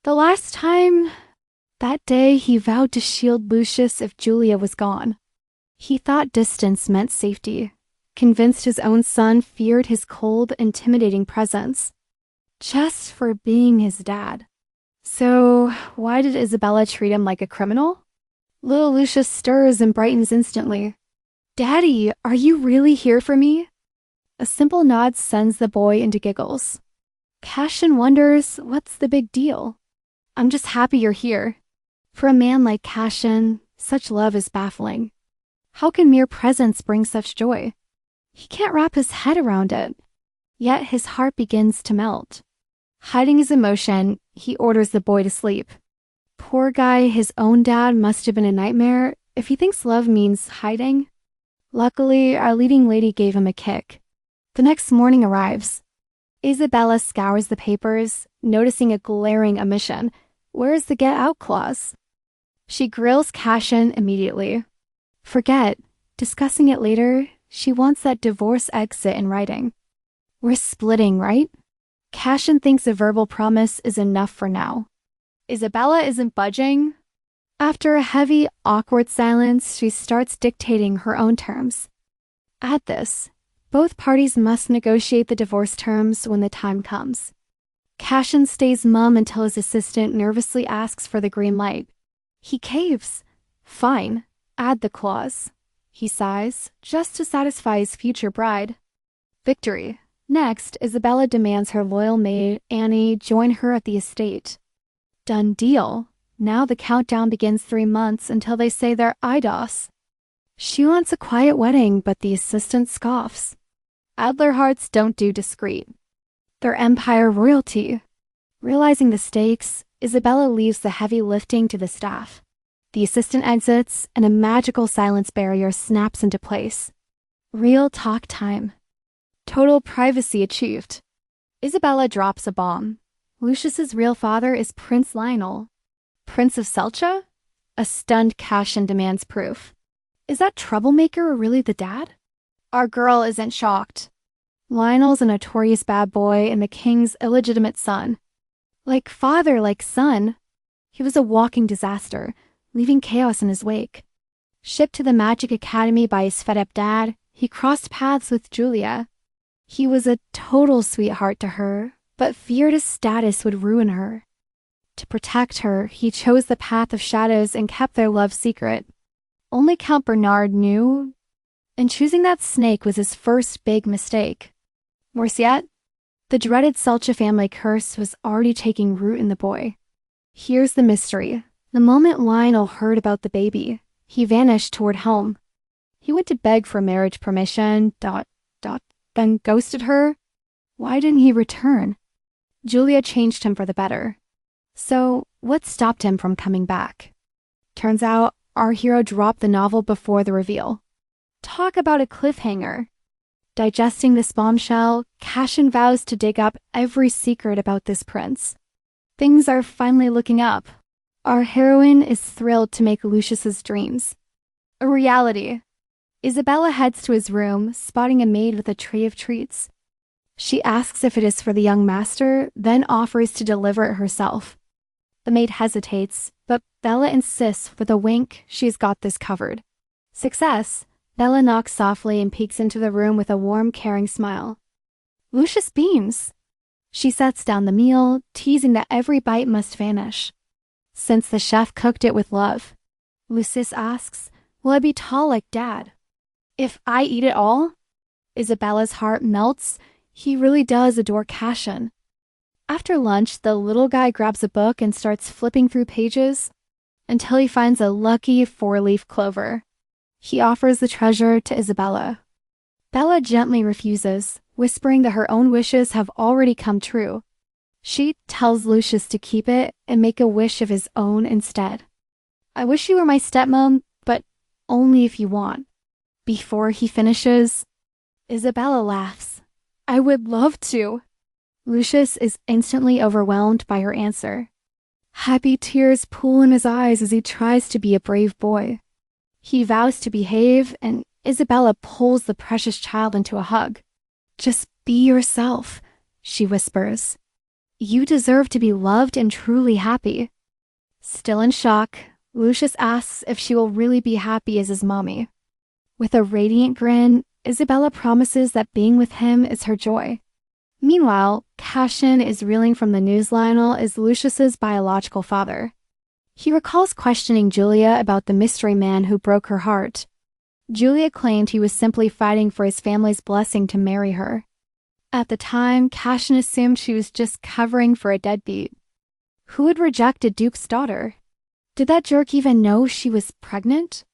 The last time, that day he vowed to shield Lucius if Julia was gone. He thought distance meant safety, convinced his own son feared his cold, intimidating presence. Just for being his dad. So, why did Isabella treat him like a criminal? Little Lucius stirs and brightens instantly. Daddy, are you really here for me? A simple nod sends the boy into giggles. Cassian wonders, what's the big deal? I'm just happy you're here. For a man like Cassian, such love is baffling. How can mere presence bring such joy? He can't wrap his head around it. Yet his heart begins to melt. Hiding his emotion, he orders the boy to sleep. Poor guy, his own dad must have been a nightmare if he thinks love means hiding. Luckily, our leading lady gave him a kick. The next morning arrives. Isabella scours the papers, noticing a glaring omission. Where's the get out clause? She grills Cassian immediately. Forget. Discussing it later, she wants that divorce exit in writing. We're splitting, right? Cassian thinks a verbal promise is enough for now. Isabella isn't budging. After a heavy, awkward silence, she starts dictating her own terms. Add this. Both parties must negotiate the divorce terms when the time comes. Cassian stays mum until his assistant nervously asks for the green light. He caves. Fine, add the clause. He sighs, just to satisfy his future bride. Victory. Next, Isabella demands her loyal maid, Annie, join her at the estate. Done deal. Now the countdown begins 3 months until they say they're IDOS. She wants a quiet wedding, but the assistant scoffs. Adelharts don't do discreet. They're empire royalty. Realizing the stakes, Isabella leaves the heavy lifting to the staff. The assistant exits, and a magical silence barrier snaps into place. Real talk time. Total privacy achieved. Isabella drops a bomb. Lucius's real father is Prince Lionel. Prince of Selcha? A stunned Cassian demands proof. Is that troublemaker really the dad? Our girl isn't shocked. Lionel's a notorious bad boy and the king's illegitimate son. Like father, like son. He was a walking disaster, leaving chaos in his wake. Shipped to the Magic Academy by his fed-up dad, he crossed paths with Julia. He was a total sweetheart to her, but feared his status would ruin her. To protect her, he chose the path of shadows and kept their love secret. Only Count Bernard knew. And choosing that snake was his first big mistake. Worse yet, the dreaded Selcha family curse was already taking root in the boy. Here's the mystery. The moment Lionel heard about the baby, he vanished toward home. He went to beg for marriage permission, then ghosted her. Why didn't he return? Julia changed him for the better. So, what stopped him from coming back? Turns out, our hero dropped the novel before the reveal. Talk about a cliffhanger. Digesting this bombshell, Cassian vows to dig up every secret about this prince. Things are finally looking up. Our heroine is thrilled to make Lucius's dreams a reality. Isabella heads to his room, spotting a maid with a tray of treats. She asks if it is for the young master, then offers to deliver it herself. The maid hesitates, but Bella insists with a wink she's got this covered. Success! Bella knocks softly and peeks into the room with a warm, caring smile. Lucius beams. She sets down the meal, teasing that every bite must vanish. Since the chef cooked it with love. Lucius asks, will I be tall like Dad? If I eat it all? Isabella's heart melts. He really does adore Cassian. After lunch, the little guy grabs a book and starts flipping through pages until he finds a lucky 4-leaf clover. He offers the treasure to Isabella. Bella gently refuses, whispering that her own wishes have already come true. She tells Lucius to keep it and make a wish of his own instead. I wish you were my stepmom, but only if you want. Before he finishes, Isabella laughs. I would love to. Lucius is instantly overwhelmed by her answer. Happy tears pool in his eyes as he tries to be a brave boy. He vows to behave, and Isabella pulls the precious child into a hug. Just be yourself, she whispers. You deserve to be loved and truly happy. Still in shock, Lucius asks if she will really be happy as his mommy. With a radiant grin, Isabella promises that being with him is her joy. Meanwhile, Cassian is reeling from the news Lionel is Lucius's biological father. He recalls questioning Julia about the mystery man who broke her heart. Julia claimed he was simply fighting for his family's blessing to marry her. At the time, Cassian assumed she was just covering for a deadbeat. Who had rejected Duke's daughter? Did that jerk even know she was pregnant?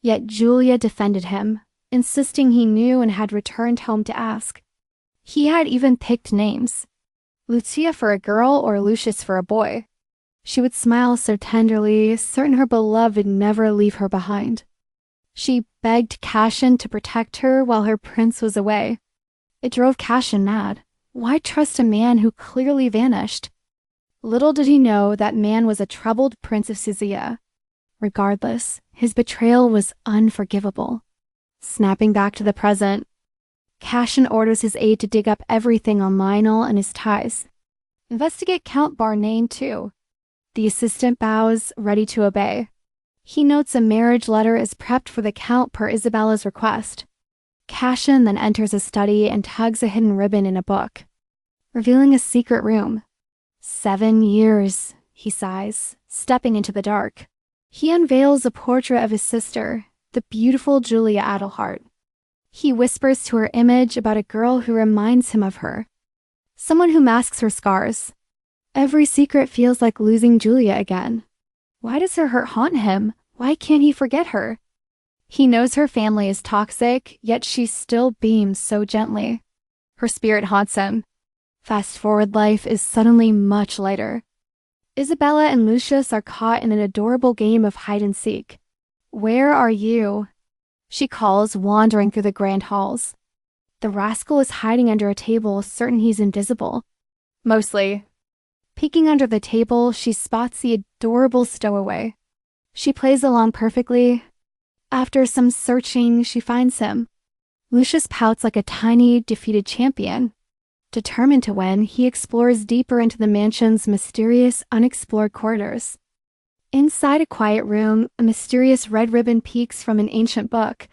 Yet Julia defended him, insisting he knew and had returned home to ask. He had even picked names. Lucia for a girl or Lucius for a boy. She would smile so tenderly, certain her beloved would never leave her behind. She begged Cassian to protect her while her prince was away. It drove Cassian mad. Why trust a man who clearly vanished? Little did he know that man was a troubled prince of Scythia. Regardless, his betrayal was unforgivable. Snapping back to the present, Cassian orders his aide to dig up everything on Lionel and his ties. Investigate Count Barnine, too. The assistant bows, ready to obey. He notes a marriage letter is prepped for the Count per Isabella's request. Cassian then enters a study and tugs a hidden ribbon in a book, revealing a secret room. 7 years, he sighs, stepping into the dark. He unveils a portrait of his sister, the beautiful Julia Adelhart. He whispers to her image about a girl who reminds him of her. Someone who masks her scars. Every secret feels like losing Julia again. Why does her hurt haunt him? Why can't he forget her? He knows her family is toxic, yet she still beams so gently. Her spirit haunts him. Fast forward, life is suddenly much lighter. Isabella and Lucius are caught in an adorable game of hide and seek. Where are you? She calls, wandering through the grand halls. The rascal is hiding under a table, certain he's invisible. Mostly. Peeking under the table, she spots the adorable stowaway. She plays along perfectly. After some searching, she finds him. Lucius pouts like a tiny, defeated champion. Determined to win, he explores deeper into the mansion's mysterious, unexplored corridors. Inside a quiet room, a mysterious red ribbon peeks from an ancient book.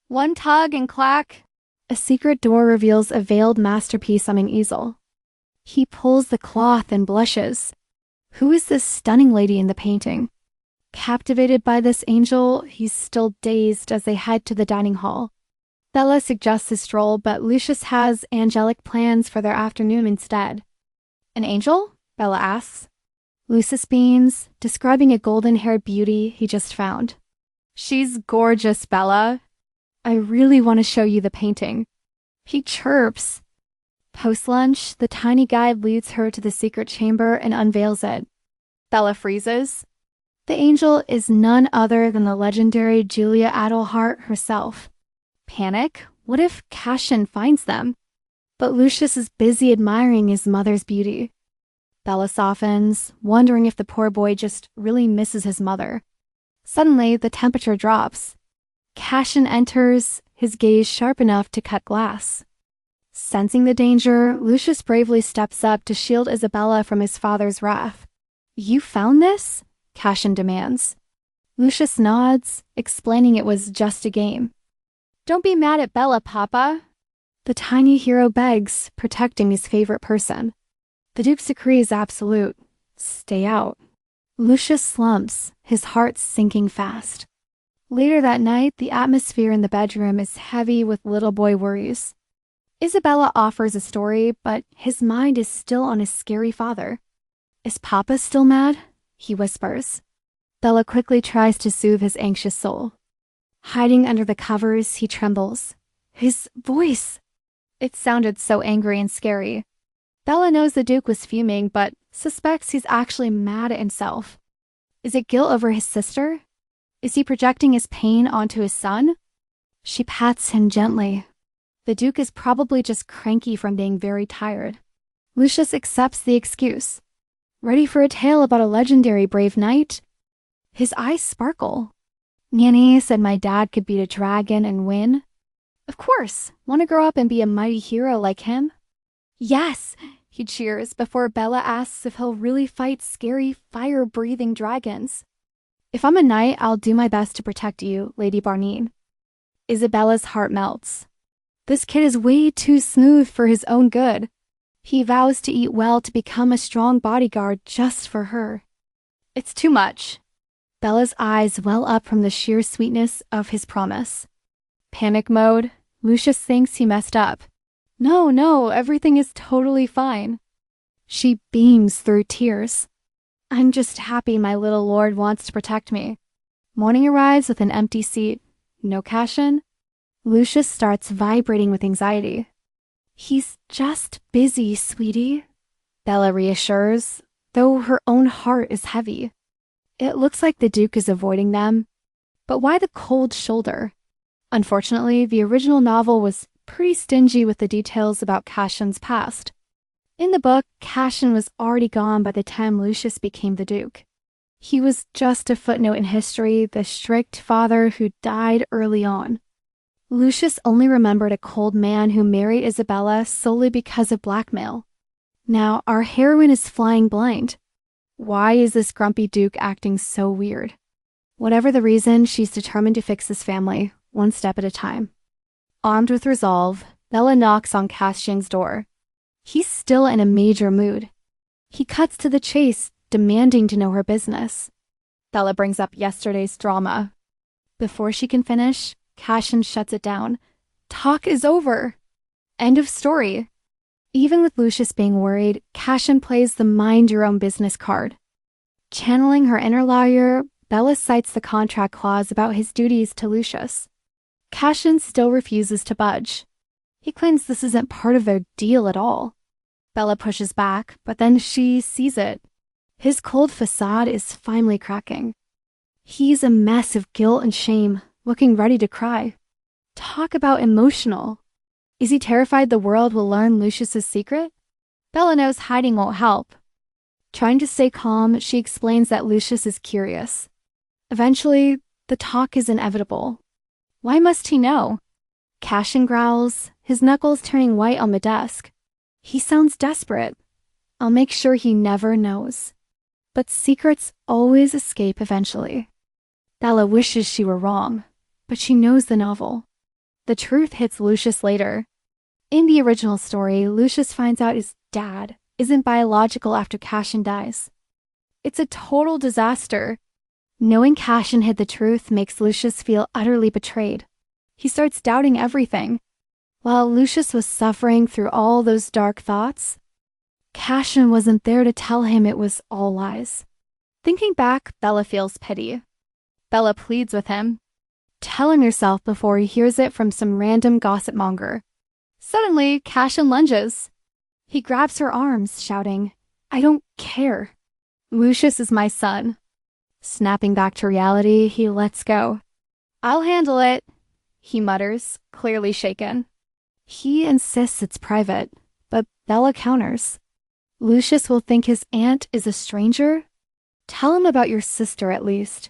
One tug and clack, a secret door reveals a veiled masterpiece on an easel. He pulls the cloth and blushes. Who is this stunning lady in the painting? Captivated by this angel, he's still dazed as they head to the dining hall. Bella suggests a stroll, but Lucius has angelic plans for their afternoon instead. An angel? Bella asks. Lucius beams, describing a golden-haired beauty he just found. She's gorgeous, Bella. I really want to show you the painting. He chirps. Post-lunch, the tiny guide leads her to the secret chamber and unveils it. Bella freezes. The angel is none other than the legendary Julia Adelhart herself. Panic? What if Cassian finds them? But Lucius is busy admiring his mother's beauty. Bella softens, wondering if the poor boy just really misses his mother. Suddenly, the temperature drops. Cassian enters, his gaze sharp enough to cut glass. Sensing the danger, Lucius bravely steps up to shield Isabella from his father's wrath. You found this? Cassian demands. Lucius nods, explaining it was just a game. Don't be mad at Bella, Papa. The tiny hero begs, protecting his favorite person. The Duke's decree is absolute. Stay out. Lucius slumps, his heart sinking fast. Later that night, the atmosphere in the bedroom is heavy with little boy worries. Isabella offers a story, but his mind is still on his scary father. Is Papa still mad? He whispers. Bella quickly tries to soothe his anxious soul. Hiding under the covers, he trembles. His voice! It sounded so angry and scary. Bella knows the Duke was fuming, but suspects he's actually mad at himself. Is it guilt over his sister? Is he projecting his pain onto his son? She pats him gently. The Duke is probably just cranky from being very tired. Lucius accepts the excuse. Ready for a tale about a legendary brave knight? His eyes sparkle. Nanny said my dad could beat a dragon and win. Of course, want to grow up and be a mighty hero like him? Yes, he cheers before Bella asks if he'll really fight scary, fire-breathing dragons. If I'm a knight, I'll do my best to protect you, Lady Barnine. Isabella's heart melts. This kid is way too smooth for his own good. He vows to eat well to become a strong bodyguard just for her. It's too much. Bella's eyes well up from the sheer sweetness of his promise. Panic mode, Lucius thinks he messed up. No, everything is totally fine. She beams through tears. I'm just happy my little lord wants to protect me. Morning arrives with an empty seat. No Cassian? Lucius starts vibrating with anxiety. He's just busy, sweetie, Bella reassures, though her own heart is heavy. It looks like the Duke is avoiding them. But why the cold shoulder? Unfortunately, the original novel was pretty stingy with the details about Cassian's past. In the book, Cassian was already gone by the time Lucius became the Duke. He was just a footnote in history, the strict father who died early on. Lucius only remembered a cold man who married Isabella solely because of blackmail. Now, our heroine is flying blind. Why is this grumpy Duke acting so weird? Whatever the reason, she's determined to fix this family, one step at a time. Armed with resolve, Bella knocks on Cassian's door. He's still in a major mood. He cuts to the chase, demanding to know her business. Bella brings up yesterday's drama. Before she can finish, Cassian shuts it down. Talk is over. End of story. Even with Lucius being worried, Cassian plays the mind your own business card. Channeling her inner lawyer, Bella cites the contract clause about his duties to Lucius. Cassian still refuses to budge. He claims this isn't part of their deal at all. Bella pushes back, but then she sees it. His cold facade is finally cracking. He's a mess of guilt and shame, looking ready to cry. Talk about emotional. Is he terrified the world will learn Lucius's secret? Bella knows hiding won't help. Trying to stay calm, she explains that Lucius is curious. Eventually, the talk is inevitable. Why must he know? Cassian growls, his knuckles turning white on the desk. He sounds desperate. I'll make sure he never knows. But secrets always escape eventually. Bella wishes she were wrong, but she knows the novel. The truth hits Lucius later. In the original story, Lucius finds out his dad isn't biological after Cassian dies. It's a total disaster. Knowing Cassian hid the truth makes Lucius feel utterly betrayed. He starts doubting everything. While Lucius was suffering through all those dark thoughts, Cassian wasn't there to tell him it was all lies. Thinking back, Bella feels pity. Bella pleads with him, telling herself before he hears it from some random gossip monger. Suddenly, Cassian lunges. He grabs her arms, shouting, "I don't care. Lucius is my son." Snapping back to reality, he lets go. "I'll handle it," he mutters, clearly shaken. He insists it's private, but Bella counters. "Lucius will think his aunt is a stranger? Tell him about your sister at least.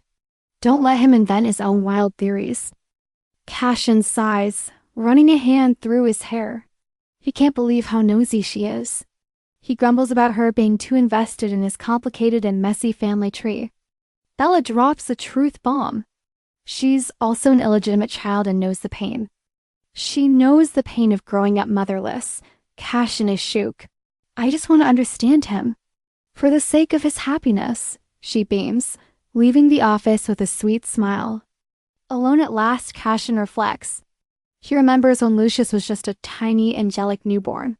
Don't let him invent his own wild theories." Cassian sighs, running a hand through his hair. He can't believe how nosy she is. He grumbles about her being too invested in his complicated and messy family tree. Bella drops a truth bomb. She's also an illegitimate child and knows the pain. She knows the pain of growing up motherless. Cassian is shook. "I just want to understand him. For the sake of his happiness," she beams, leaving the office with a sweet smile. Alone at last, Cassian reflects. He remembers when Lucius was just a tiny, angelic newborn.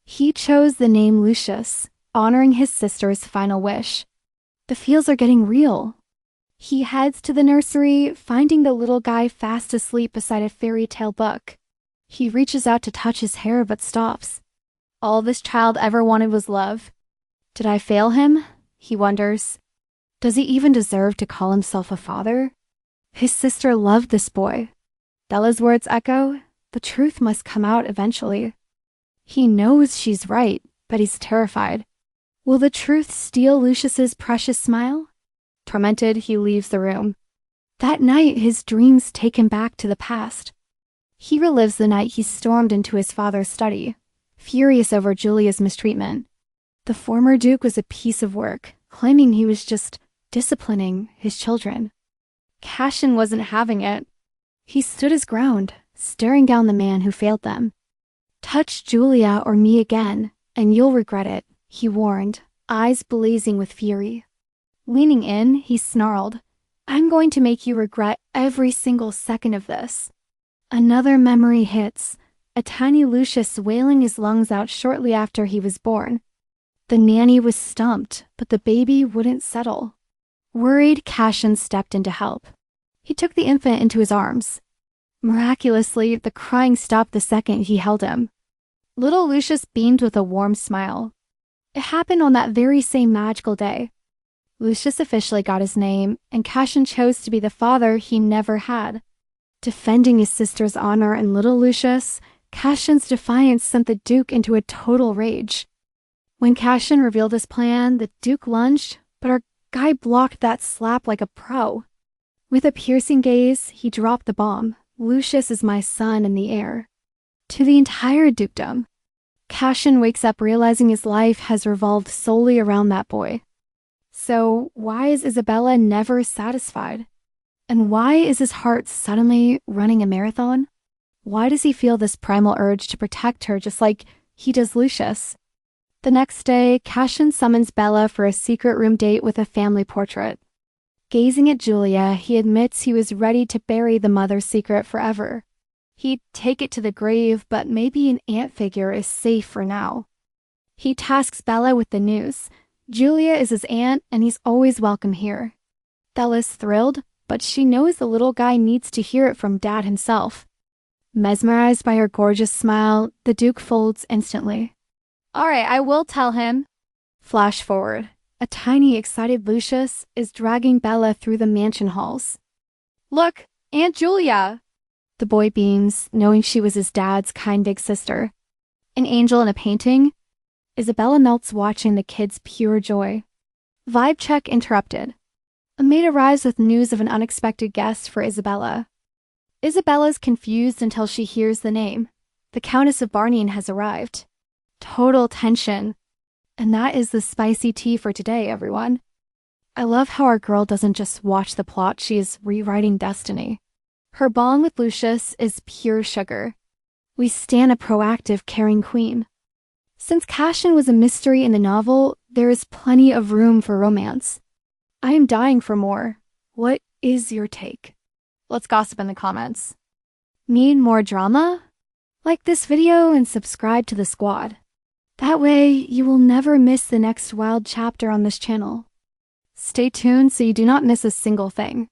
He chose the name Lucius, honoring his sister's final wish. The feels are getting real. He heads to the nursery, finding the little guy fast asleep beside a fairy tale book. He reaches out to touch his hair but stops. All this child ever wanted was love. Did I fail him? He wonders. Does he even deserve to call himself a father? His sister loved this boy. Bella's words echo, the truth must come out eventually. He knows she's right, but he's terrified. Will the truth steal Lucius's precious smile? Tormented, he leaves the room. That night, his dreams take him back to the past. He relives the night he stormed into his father's study, furious over Julia's mistreatment. The former Duke was a piece of work, claiming he was just disciplining his children. Cassian wasn't having it. He stood his ground, staring down the man who failed them. "Touch Julia or me again, and you'll regret it," he warned, eyes blazing with fury. Leaning in, he snarled, "I'm going to make you regret every single second of this." Another memory hits, a tiny Lucius wailing his lungs out shortly after he was born. The nanny was stumped, but the baby wouldn't settle. Worried, Cassian stepped in to help. He took the infant into his arms. Miraculously, the crying stopped the second he held him. Little Lucius beamed with a warm smile. It happened on that very same magical day. Lucius officially got his name, and Cassian chose to be the father he never had. Defending his sister's honor and little Lucius, Cassian's defiance sent the Duke into a total rage. When Cassian revealed his plan, the Duke lunged, but our guy blocked that slap like a pro. With a piercing gaze, he dropped the bomb. "Lucius is my son and the heir." To the entire dukedom. Cassian wakes up realizing his life has revolved solely around that boy. So why is Isabella never satisfied? And why is his heart suddenly running a marathon? Why does he feel this primal urge to protect her just like he does Lucius? The next day, Cassian summons Bella for a secret room date with a family portrait. Gazing at Julia, he admits he was ready to bury the mother's secret forever. He'd take it to the grave, but maybe an aunt figure is safe for now. He tasks Bella with the news. Julia is his aunt, and he's always welcome here. Bella's thrilled, but she knows the little guy needs to hear it from Dad himself. Mesmerized by her gorgeous smile, the Duke folds instantly. "All right, I will tell him." Flash forward. A tiny, excited Lucius is dragging Bella through the mansion halls. "Look, Aunt Julia!" The boy beams, knowing she was his dad's kind big sister. An angel in a painting? Isabella melts watching the kid's pure joy. Vibe check interrupted. A maid arrives with news of an unexpected guest for Isabella. Isabella's confused until she hears the name. The Countess of Barnine has arrived. Total tension. And that is the spicy tea for today, everyone. I love how our girl doesn't just watch the plot, she is rewriting destiny. Her bond with Lucius is pure sugar. We stan a proactive, caring queen. Since Cassian was a mystery in the novel, there is plenty of room for romance. I am dying for more. What is your take? Let's gossip in the comments. Need more drama? Like this video and subscribe to the squad. That way, you will never miss the next wild chapter on this channel. Stay tuned so you do not miss a single thing.